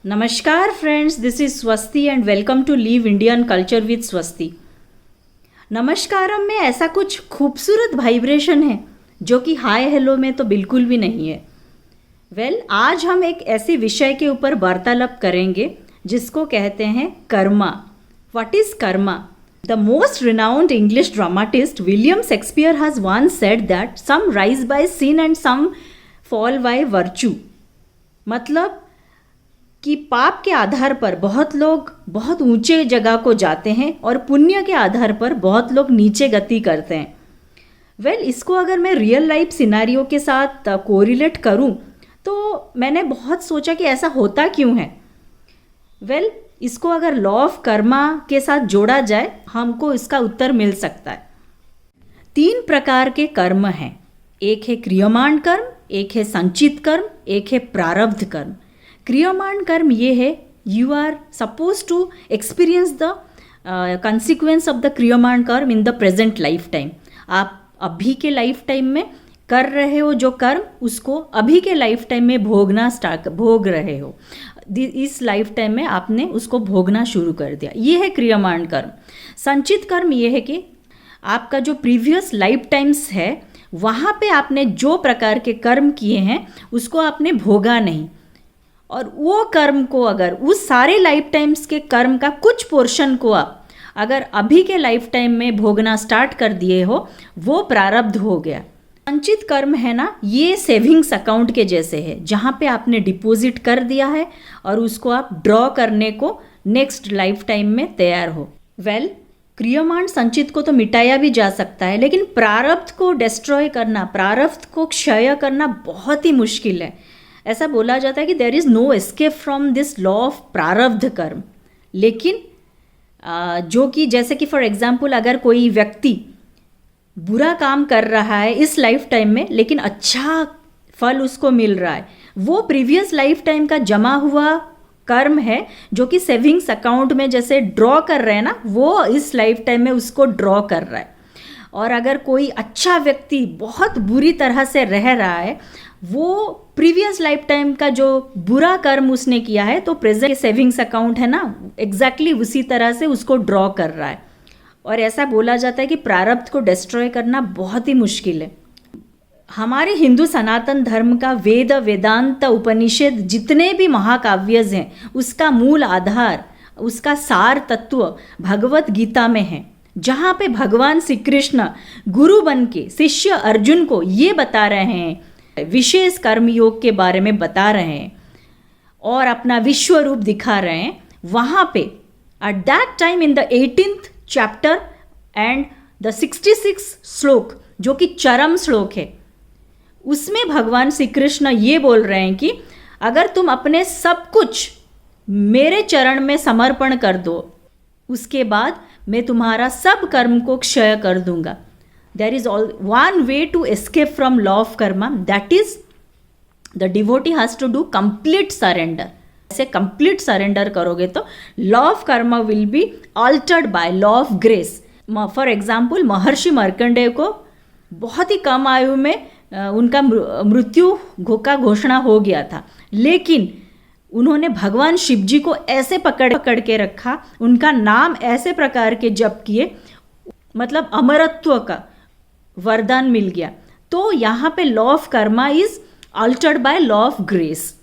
नमस्कार friends, this is Swasti and welcome to live Indian culture with Swasti. नमस्कारम में ऐसा कुछ खूबसूरत वाइब्रेशन है जो कि हाय हेलो में तो बिल्कुल भी नहीं है। आज हम एक ऐसे विषय के ऊपर वार्तालाप करेंगे जिसको कहते हैं karma. What is karma? The most renowned English dramatist William Shakespeare has once said that some rise by sin and some fall by virtue. मतलब कि पाप के आधार पर बहुत लोग बहुत ऊंचे जगह को जाते हैं और पुण्य के आधार पर बहुत लोग नीचे गति करते हैं। इसको अगर मैं रियल लाइफ सिनारियो के साथ कोरिलेट करूं तो मैंने बहुत सोचा कि ऐसा होता क्यों है। इसको अगर लॉ ऑफ कर्मा के साथ जोड़ा जाए हमको इसका उत्तर मिल सकता है। 3 प्रकार के कर्म हैं। एक है क्रियमाण कर्म, एक है संचित कर्म, एक है प्रारब्ध कर्म। क्रियमाण कर्म ये है, you are suppose to experience the consequence of the क्रियमाण कर्म in the present lifetime. आप अभी के लाइफ टाइम में कर रहे हो जो कर्म, उसको अभी के लाइफ टाइम में भोग रहे हो। इस लाइफ टाइम में आपने उसको भोगना शुरू कर दिया, ये है क्रियमाण कर्म। संचित कर्म ये है कि आपका जो प्रीवियस लाइफ टाइम्स है वहाँ पे आपने जो प्रकार के कर्म किए हैं उसको आपने भोगा नहीं, और वो कर्म को अगर उस सारे लाइफ टाइम्स के कर्म का कुछ पोर्शन को आप अगर अभी के लाइफ टाइम में भोगना स्टार्ट कर दिए हो, वो प्रारब्ध हो गया। संचित कर्म है ना, ये सेविंग्स अकाउंट के जैसे है जहाँ पे आपने डिपॉजिट कर दिया है और उसको आप ड्रॉ करने को नेक्स्ट लाइफ टाइम में तैयार हो। क्रियमाण संचित को तो मिटाया भी जा सकता है, लेकिन प्रारब्ध को डिस्ट्रॉय करना, प्रारब्ध को क्षय करना बहुत ही मुश्किल है। ऐसा बोला जाता है कि there is no escape from this law of प्रारब्ध कर्म। लेकिन जो कि जैसे कि फॉर एग्जाम्पल अगर कोई व्यक्ति बुरा काम कर रहा है इस लाइफ टाइम में लेकिन अच्छा फल उसको मिल रहा है, वो प्रीवियस लाइफ टाइम का जमा हुआ कर्म है जो कि सेविंग्स अकाउंट में जैसे ड्रॉ कर रहे हैं ना, वो इस लाइफ टाइम में उसको ड्रॉ कर रहा है। और अगर कोई अच्छा व्यक्ति बहुत बुरी तरह से रह रहा है, वो प्रीवियस लाइफ टाइम का जो बुरा कर्म उसने किया है तो प्रेजेंट सेविंग्स अकाउंट है ना, एग्जैक्टली उसी तरह से उसको ड्रॉ कर रहा है। और ऐसा बोला जाता है कि प्रारब्ध को डिस्ट्रॉय करना बहुत ही मुश्किल है। हमारे हिंदू सनातन धर्म का वेद, वेदांत, उपनिषद जितने भी महाकाव्यज हैं उसका मूल आधार, उसका सार तत्व भगवत गीता में है, जहाँ पे भगवान श्री कृष्ण गुरु बन के शिष्य अर्जुन को ये बता रहे हैं, विशेष कर्मयोग के बारे में बता रहे हैं और अपना विश्व रूप दिखा रहे हैं। वहाँ पे at that time in the 18th chapter and the 66 श्लोक जो कि चरम श्लोक है, उसमें भगवान श्री कृष्ण ये बोल रहे हैं कि अगर तुम अपने सब कुछ मेरे चरण में समर्पण कर दो, उसके बाद मैं तुम्हारा सब कर्म को क्षय कर दूंगा। There is one way to escape from law of karma, that is the devotee has to do complete surrender. ऐसे complete surrender करोगे तो law of karma will be altered by law of grace. For example, महर्षि मार्कंडेय को बहुत ही कम आयु में उनका मृत्यु का घोषणा हो गया था, लेकिन उन्होंने भगवान शिव जी को ऐसे पकड़ के रखा, उनका नाम ऐसे प्रकार के जप किए, मतलब अमरत्व का वरदान मिल गया। तो यहाँ पे law of Karma is Altered by law of grace.